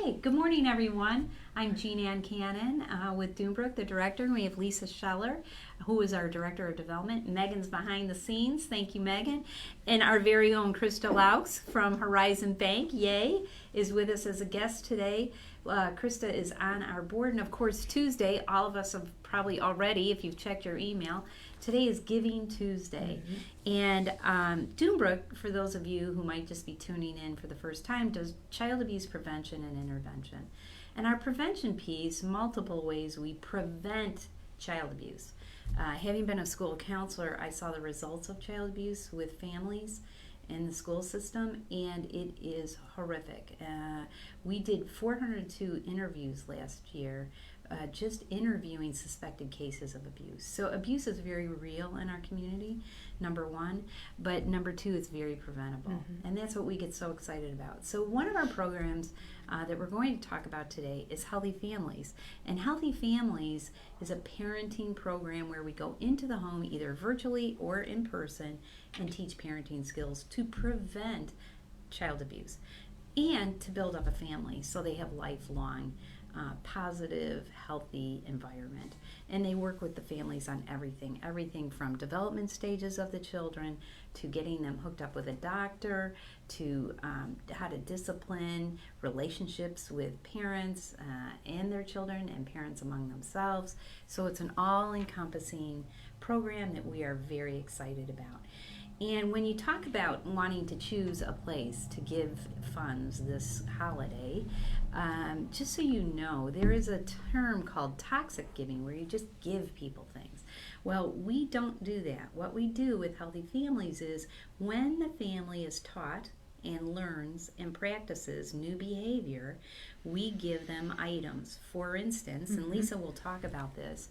Okay, good morning, everyone. I'm Jean Ann Cannon with Dunebrook, the director, and we have Lisa Scheller, who is our director of development. Megan's behind the scenes. Thank you, Megan. And our very own Krysta Loucks from Horizon Bank, yay, is with us as a guest today. Krysta is on our board, and of course, Tuesday, all of us have probably already, if you've checked your email, today is Giving Tuesday. And Dunebrook, for those of you who might just be tuning in for the first time, does child abuse prevention and intervention. And our prevention piece, multiple ways we prevent child abuse. Having been a school counselor, I saw the results of child abuse with families in the school system, and it is horrific. We did 402 interviews last year, just interviewing suspected cases of abuse. So abuse is very real in our community, number one, but number two, it's very preventable. And that's what we get so excited about. So one of our programs that we're going to talk about today is Healthy Families. And Healthy Families is a parenting program where we go into the home either virtually or in person and teach parenting skills to prevent child abuse and to build up a family so they have lifelong positive, healthy environment. And they work with the families on everything from development stages of the children to getting them hooked up with a doctor to how to discipline relationships with parents and their children and parents among themselves. So it's an all-encompassing program that we are very excited about. And when you talk about wanting to choose a place to give funds this holiday, just so you know, there is a term called toxic giving where you just give people things. Well, we don't do that. What we do with Healthy Families is when the family is taught and learns and practices new behavior, we give them items. For instance, and Lisa will talk about this,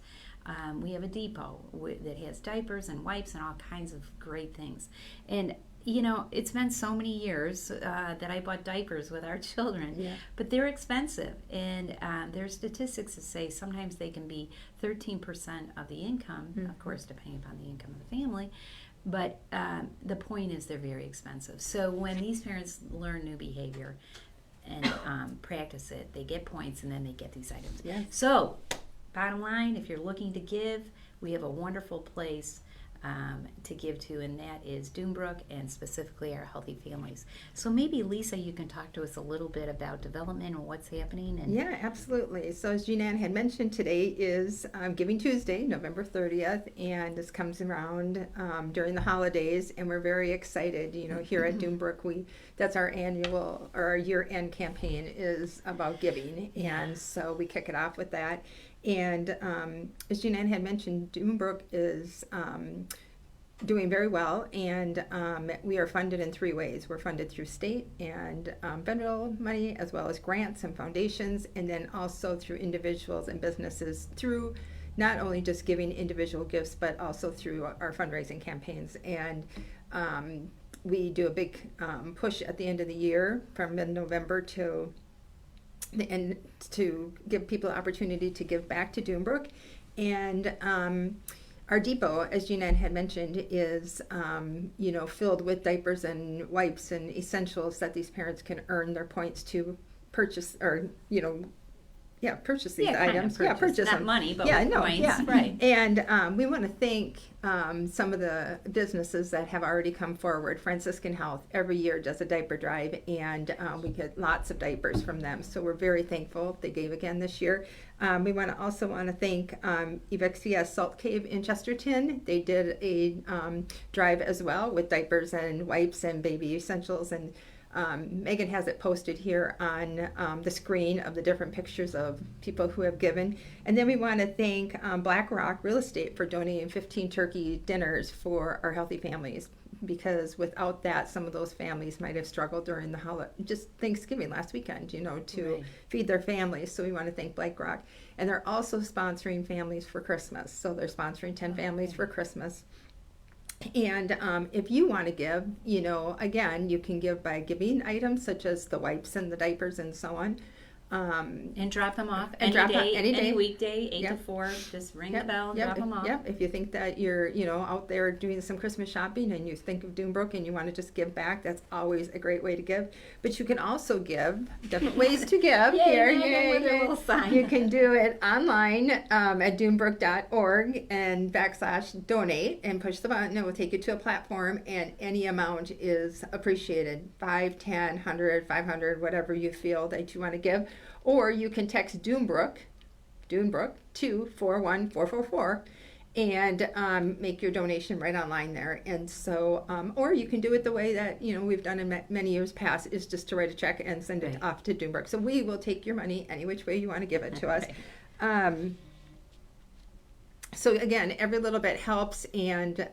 we have a depot that has diapers and wipes and all kinds of great things. And you know, it's been so many years that I bought diapers with our children, but they're expensive. And there are statistics that say sometimes they can be 13% of the income, of course, depending upon the income of the family. But the point is they're very expensive. So when these parents learn new behavior and practice it, they get points and then they get these items. So bottom line, if you're looking to give, we have a wonderful place to give to, and that is Dunebrook and specifically our Healthy Families. So maybe Lisa, you can talk to us a little bit about development and what's happening. And yeah, absolutely. So as Jean Ann had mentioned, today is Giving Tuesday, November 30th, and this comes around during the holidays, and we're very excited. You know, here at Dunebrook, that's our annual or our year-end campaign is about giving, and so we kick it off with that. And as Jean Ann had mentioned, Dunebrook is doing very well, and we are funded in three ways. We're funded through state and federal money, as well as grants and foundations, and then also through individuals and businesses through not only just giving individual gifts, but also through our fundraising campaigns. And we do a big push at the end of the year from mid-November to the end to give people the opportunity to give back to Dunebrook. And our depot, as Jean Ann had mentioned, is filled with diapers and wipes and essentials that these parents can earn their points to purchase or purchase these items. Purchase not them. Money, but points. Right. And we want to thank some of the businesses that have already come forward. Franciscan Health every year does a diaper drive, and we get lots of diapers from them. So we're very thankful. They gave again this year. We also want to thank Evexia Salt Cave in Chesterton. They did a drive as well with diapers and wipes and baby essentials, and Megan has it posted here on the screen of the different pictures of people who have given. And then we want to thank Black Rock Real Estate for donating 15 turkey dinners for our Healthy Families, because without that, some of those families might have struggled during the just Thanksgiving last weekend, to feed their families. So we want to thank Black Rock. And they're also sponsoring families for Christmas. So they're sponsoring 10 families for Christmas. And if you want to give, again, you can give by giving items such as the wipes and the diapers and so on. And drop them off And drop 'em any day. any weekday, 8 to Yep. 4. Just ring Yep, the bell and yep, drop them off. Yep, if you think that you're, out there doing some Christmas shopping and you think of Dunebrook and you want to just give back, that's always a great way to give. But you can also give, different ways to give. Yay, Here, Megan with her yay. little sign. You can do it online at dunebrook.org and /donate and push the button. It will take you to a platform, and any amount is appreciated. 5, 10, 100, 500, whatever you feel that you want to give. Or you can text Dunebrook to 41444 and make your donation right online there. And so, or you can do it the way that, we've done in many years past, is just to write a check and send it Right. off to Dunebrook. So we will take your money any which way you want to give it to us. Right. So again, every little bit helps, and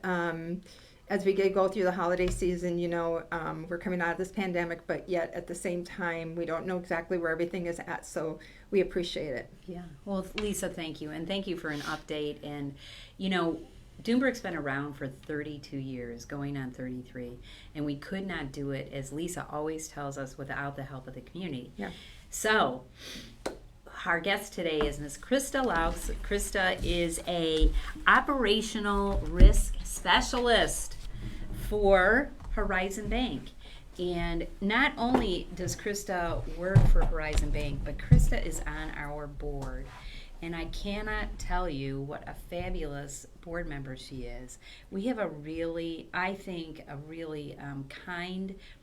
as we go through the holiday season, we're coming out of this pandemic, but yet at the same time, we don't know exactly where everything is at, so we appreciate it. Yeah. Well, Lisa, thank you. And thank you for an update. And, Dunebrook's been around for 32 years, going on 33. And we could not do it, as Lisa always tells us, without the help of the community. Yeah. So, our guest today is Ms. Krysta Loucks. Krysta is a operational risk specialist for Horizon Bank. And not only does Krysta work for Horizon Bank, but Krysta is on our board. And I cannot tell you what a fabulous board member she is. We have a really kind,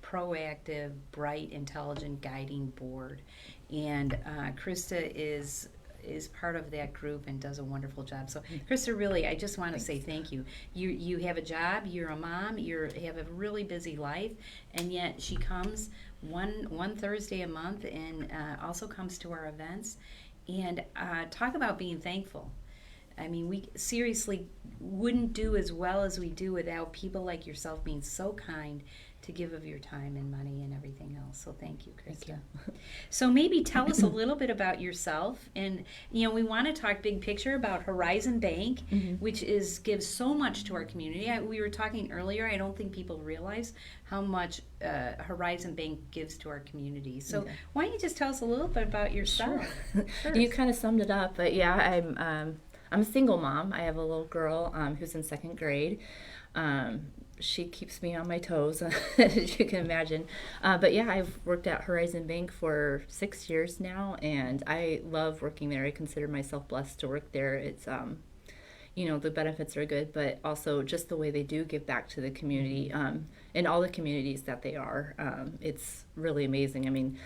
proactive, bright, intelligent, guiding board. And Krysta is part of that group and does a wonderful job. So, Krysta, really, I just want to say thank you. You have a job, you're a mom, you have a really busy life, and yet she comes one Thursday a month and also comes to our events. And talk about being thankful. I mean, we seriously wouldn't do as well as we do without people like yourself being so kind to give of your time and money and everything else. So thank you, Krysta. Thank you. So maybe tell us a little bit about yourself. And, we want to talk big picture about Horizon Bank, which gives so much to our community. We were talking earlier, I don't think people realize how much Horizon Bank gives to our community. So why don't you just tell us a little bit about yourself? Sure. You kind of summed it up, but yeah, I'm a single mom. I have a little girl who's in second grade. She keeps me on my toes, as you can imagine. But yeah, I've worked at Horizon Bank for 6 years now, and I love working there. I consider myself blessed to work there. It's, the benefits are good, but also just the way they do give back to the community, in all the communities that they are. It's really amazing. I mean,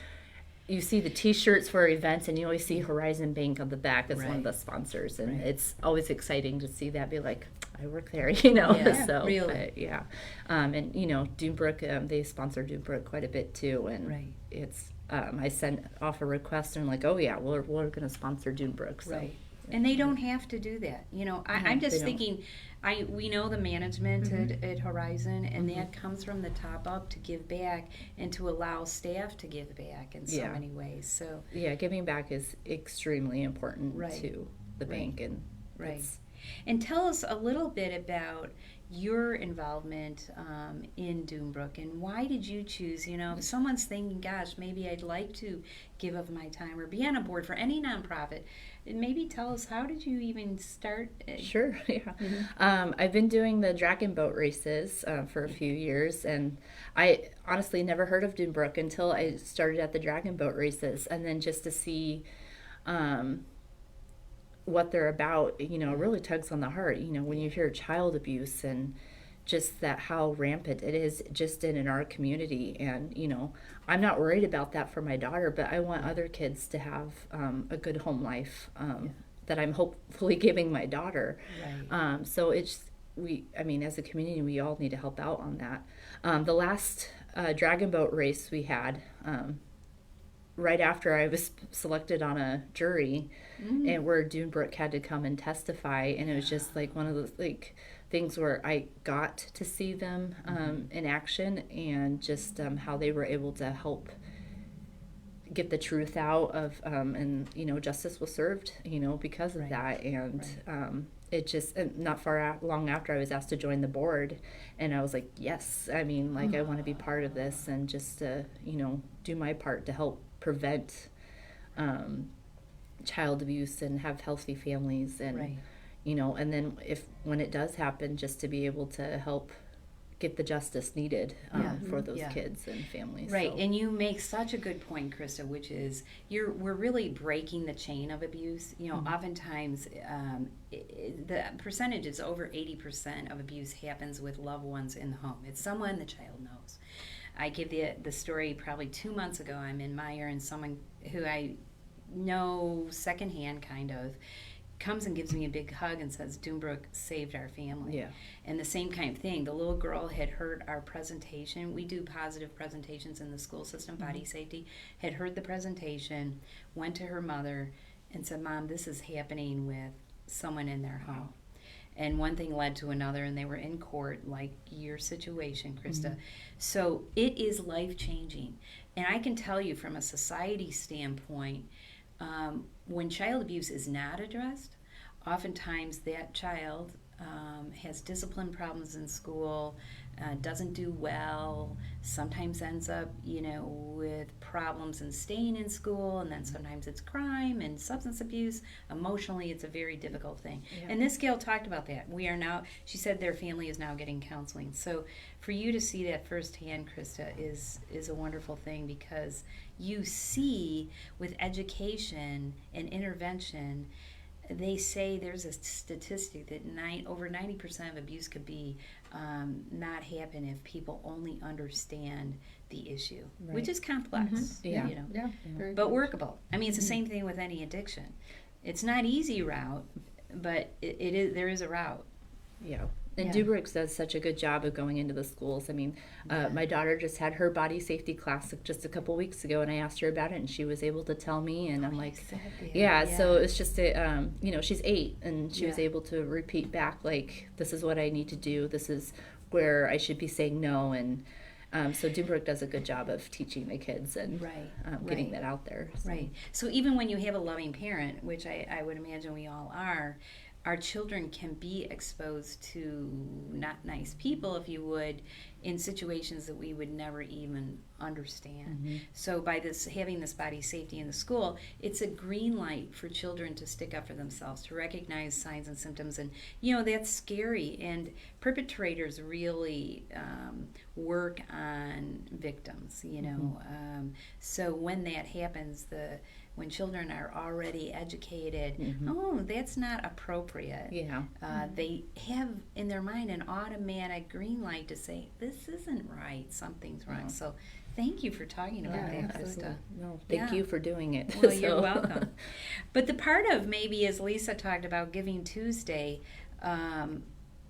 you see the T-shirts for events, and you always see Horizon Bank on the back as one of the sponsors, and it's always exciting to see that. Be like, I work there, Yeah, so really. but, yeah, and Dunebrook, they sponsor Dunebrook quite a bit too, and it's I sent off a request and like, oh yeah, we're going to sponsor Dunebrook, so. Right. And they don't have to do that. I'm just thinking, we know the management at Horizon, and that comes from the top up to give back and to allow staff to give back in so many ways. So yeah, giving back is extremely important to the bank, and And tell us a little bit about your involvement in Dunebrook, and why did you choose, if someone's thinking, gosh, maybe I'd like to give of my time or be on a board for any nonprofit, and maybe tell us, how did you even start? Sure, yeah. I've been doing the dragon boat races for a few years, and I honestly never heard of Dunebrook until I started at the dragon boat races, and then just to see what they're about, it really tugs on the heart. When you hear child abuse and just that how rampant it is just in our community, and I'm not worried about that for my daughter, but I want other kids to have a good home life that I'm hopefully giving my daughter. So as a community, we all need to help out on that. The last dragon boat race we had, right after I was selected on a jury, and where Dunebrook had to come and testify, and it was just like one of those things where I got to see them in action, and just how they were able to help get the truth out of, and justice was served, because of that, and it just not long after I was asked to join the board, and I was like, yes, I want to be part of this, and just to do my part to help prevent child abuse and have healthy families, and Right. and then when it does happen, just to be able to help get the justice needed for those kids and families. Right, So. and you make such a good point, Krysta, which is we're really breaking the chain of abuse. Oftentimes the percentage is over 80% of abuse happens with loved ones in the home. It's someone the child knows. I give the story probably 2 months ago. I'm in Meyer, and someone who I know secondhand kind of comes and gives me a big hug and says, Dunebrook saved our family. Yeah. And the same kind of thing. The little girl had heard our presentation. We do positive presentations in the school system, body safety. Had heard the presentation, went to her mother and said, Mom, this is happening with someone in their home. And one thing led to another, and they were in court, like your situation, Krysta. So it is life-changing. And I can tell you from a society standpoint, when child abuse is not addressed, oftentimes that child has discipline problems in school, doesn't do well, sometimes ends up, with problems in staying in school, and then sometimes it's crime and substance abuse. Emotionally, it's a very difficult thing. Yeah. And this gal talked about that. She said their family is now getting counseling. So for you to see that firsthand, Krysta, is a wonderful thing, because you see with education and intervention, they say there's a statistic that over 90% of abuse could be not happen if people only understand the issue, which is complex, Yeah. Very but good. workable. I mean, it's the same thing with any addiction. It's not easy route, but it is. There is a route. Yeah. And Yeah. Dunebrook does such a good job of going into the schools. I mean, my daughter just had her body safety class just a couple weeks ago, and I asked her about it, and she was able to tell me, and I'm like, yeah. So it's just, she's 8, and she was able to repeat back, like, this is what I need to do. This is where I should be saying no. And so Dunebrook does a good job of teaching the kids and getting that out there. So. Right. So even when you have a loving parent, which I would imagine we all are, our children can be exposed to not nice people, if you would, in situations that we would never even understand. So by having this body safety in the school, it's a green light for children to stick up for themselves, to recognize signs and symptoms. And, that's scary. And perpetrators really work on victims, so when that happens, when children are already educated, oh, that's not appropriate. Yeah. They have in their mind an automatic green light to say, this isn't right, something's wrong. So thank you for talking about that, Krysta. No, thank you for doing it. Well, you're welcome. But the part of, maybe, as Lisa talked about, Giving Tuesday,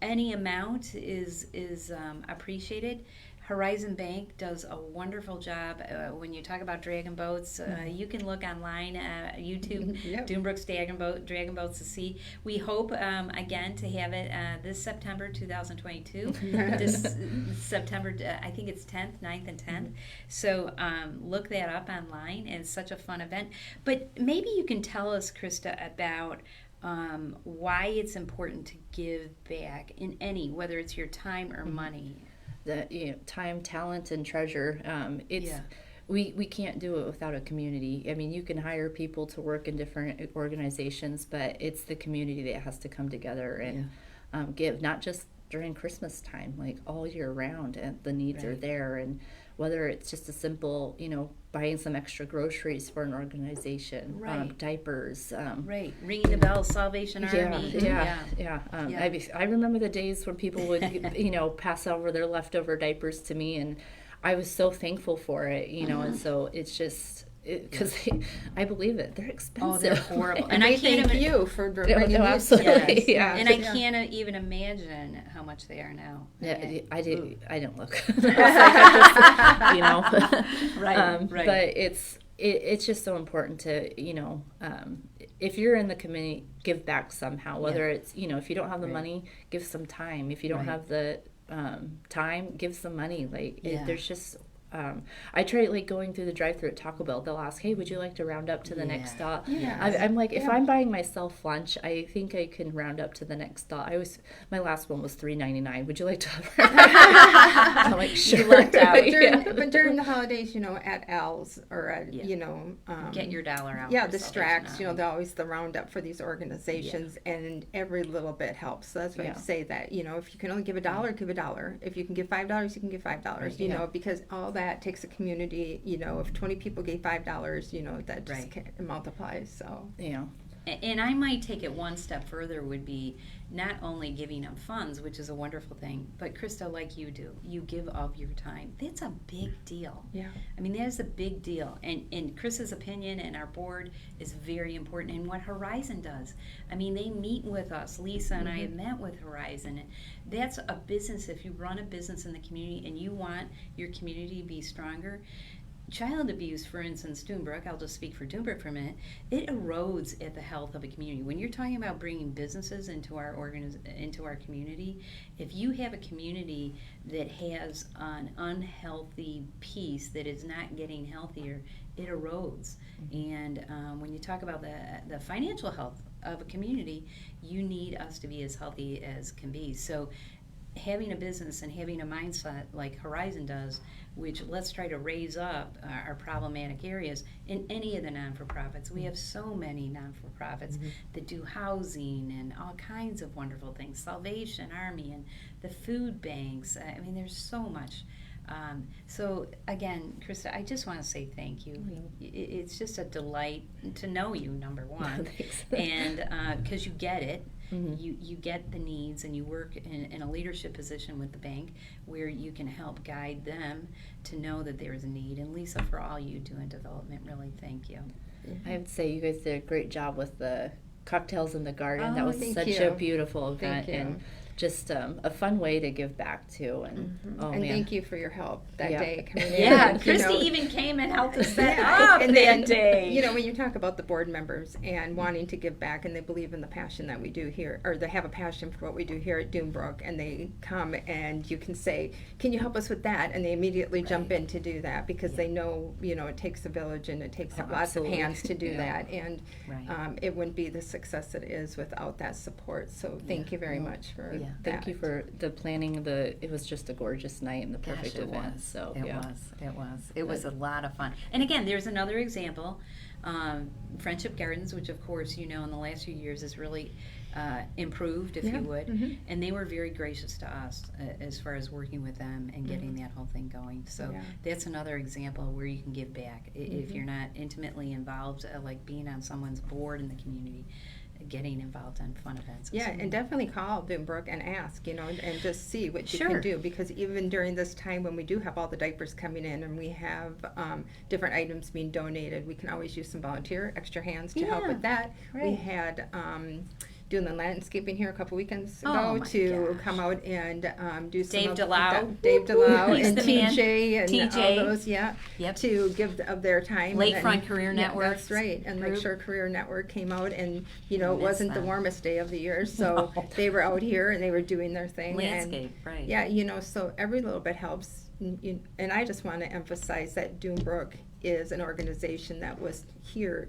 any amount is appreciated. Horizon Bank does a wonderful job. When you talk about dragon boats, you can look online, YouTube, Dunebrook's Dragon Boats to see. We hope, again, to have it this September 2022. This September, I think it's 10th, 9th, and 10th. So look that up online. It's such a fun event. But maybe you can tell us, Krysta, about why it's important to give back in whether it's your time or money. The time, talent, and treasure. We can't do it without a community. I mean, you can hire people to work in different organizations, but it's the community that has to come together and give, not just during Christmas time, like all year round, and the needs are there. And whether it's just a simple, buying some extra groceries for an organization, diapers. Ringing the bell, Salvation Army. I remember the days when people would, pass over their leftover diapers to me, and I was so thankful for it, and so it's just, because I believe it. They're expensive. Oh, they're horrible. And I thank you for bringing these. Absolutely. Yes. Yeah. And I can't even imagine how much they are now. Yeah, I didn't look. Right. But it's just so important to, if you're in the community, give back somehow. Whether it's, if you don't have the money, give some time. If you don't have the time, give some money. There's just I try like going through the drive-thru at Taco Bell. They'll ask, "Hey, would you like to round up to the next stop?" Yeah. I'm like, if Yeah. I'm buying myself lunch, I think I can round up to the next stop. My last one was $3.99. Would you like to? I'm like, sure. You lucked out. But during the holidays, at Al's or at, Get your dollar out. yeah, for the Salvation Strax, Army. they're always the roundup for these organizations, and every little bit helps. So that's why I say that, if you can only give $1, give $1. If you can give $5, you can give $5, because all that takes a community, if 20 people gave $5, that just it multiplies, so. Yeah. And I might take it one step further, would be not only giving them funds, which is a wonderful thing, but Krysta, like you do, you give of your time. That's a big deal. Yeah. I mean, that is a big deal. And Chris's opinion and our board is very important in what Horizon does. I mean, they meet with us. Lisa and I have met with Horizon. That's a business. If you run a business in the community and you want your community to be stronger, child abuse, for instance, Dunebrook, I'll just speak for Dunebrook for a minute, it erodes at the health of a community. When you're talking about bringing businesses into our into our community, if you have a community that has an unhealthy piece that is not getting healthier, it erodes. And when you talk about the financial health of a community, you need us to be as healthy as can be. So having a business and having a mindset like Horizon does, which let's try to raise up our problematic areas in any of the non-for-profits. We have so many non-for-profits that do housing and all kinds of wonderful things, Salvation Army and the food banks. I mean, there's so much. So again, Krysta, I just want to say thank you. It's just a delight to know you, number one, and because you get it. You get the needs, and you work in a leadership position with the bank where you can help guide them to know that there is a need. And Lisa, for all you do in development, really thank you. I would say you guys did a great job with the cocktails in the garden. That was thank such you. a beautiful event, Thank you. and just a fun way to give back too. And And thank you for your help that day coming in. Yeah, and, Krysta even came and helped us set Yeah, up and that then, day. when you talk about the board members and wanting to give back, and they believe in the passion that we do here, or they have a passion for what we do here at Dunebrook, and they come and you can say, can you help us with that? And they immediately jump in to do that because they know, it takes a village and it takes lots of absolutely. hands to do that. And Right. it wouldn't be the success it is without that support. So thank you very much for that. Thank you for the planning. It was just a gorgeous night and the perfect Gosh, it event. was. So It was a lot of fun. And again, there's another example, Friendship Gardens, which of course in the last few years has really improved, if you would. And they were very gracious to us as far as working with them and getting that whole thing going. So that's another example where you can give back if you're not intimately involved, like being on someone's board in the community. Getting involved in fun events. Yeah, and definitely call Dunebrook and ask, and just see what you Sure. can do. Because even during this time when we do have all the diapers coming in and we have different items being donated, we can always use some volunteer extra hands to help with that. We right. had doing the landscaping here a couple weekends Oh, ago my to gosh. come out and do some Dave of DeLau. Dave DeLau He's and the man. TJ and TJ. all those, Yep. to give of their time. Lakefront Career Network. That's right, and group. Lakeshore Career Network came out, and it Miss wasn't the them. warmest day of the year, so No. they were out here and they were doing their thing. Landscape, right. And, yeah, so every little bit helps. And I just want to emphasize that Dunebrook is an organization that was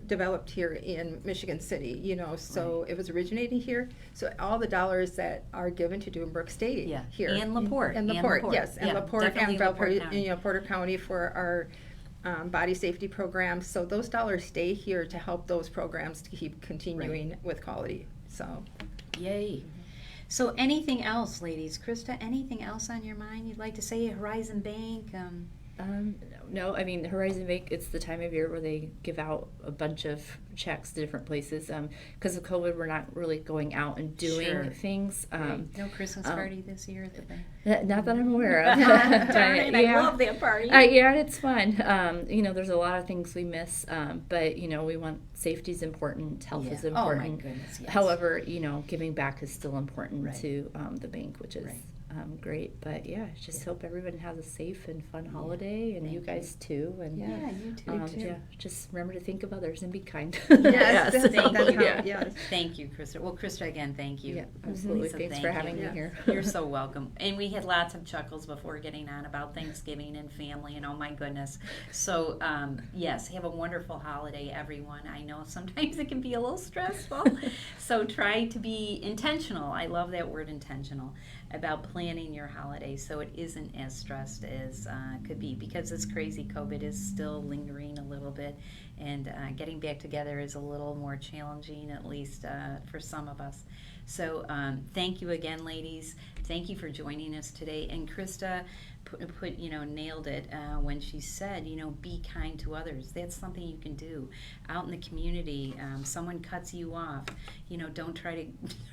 developed here in Michigan City, so it was originated here. So all the dollars that are given to Dunebrook stay here. And LaPorte. And LaPorte, yes. And Yeah, LaPorte definitely and LaPorte Valparaiso, County. Porter County for our body safety programs. So those dollars stay here to help those programs to keep continuing with quality. So, Yay. So anything else, ladies? Krysta, anything else on your mind you'd like to say? Horizon Bank? No, I mean, Horizon Bank, it's the time of year where they give out a bunch of checks to different places. Because of COVID, we're not really going out and doing Sure. things. No Christmas party this year at the bank? Not that I'm aware of. Darn it, I love that party. Yeah, it's fun. There's a lot of things we miss, but, we want safety is important, health is Oh, my important. goodness, yes. However, giving back is still important Right. to the bank, which is great. But yeah, just hope everyone has a safe and fun holiday, and you guys too. And Yeah, you too. yeah, just remember to think of others and be kind. Yes, Thank that's you. how, yes. Thank you, Krista. Well, Krista, again, thank you. Yeah, absolutely. Lisa, Thanks thank for you. having me Yeah. here. You're so welcome. And we had lots of chuckles before getting on about Thanksgiving and family, and oh my goodness. So, yes, have a wonderful holiday, everyone. I know sometimes it can be a little stressful, so try to be intentional. I love that word, intentional, about planning your holiday so it isn't as stressed as could be, because this crazy COVID is still lingering a little bit, and getting back together is a little more challenging, at least for some of us. So thank you again, ladies. Thank you for joining us today. And Krista nailed it when she said, be kind to others. That's something you can do out in the community. Someone cuts you off, don't try to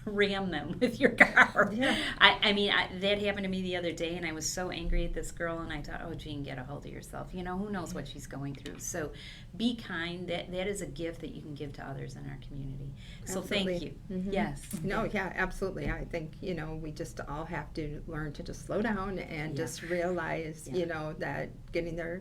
ram them with your car. Yeah. I mean, that happened to me the other day, and I was so angry at this girl, and I thought, oh, Jean, get a hold of yourself. Who knows what she's going through. So be kind. That is a gift that you can give to others in our community. So thank you. Mhm. Yes. No, yeah, absolutely. I think, we just all have to learn to just slow down and just realize, that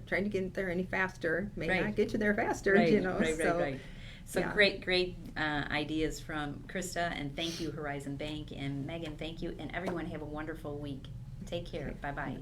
trying to get there any faster may not get you there faster, Right. So yeah. great ideas from Krista, and thank you, Horizon Bank, and Megan, thank you, and everyone have a wonderful week. Take care. Bye-bye.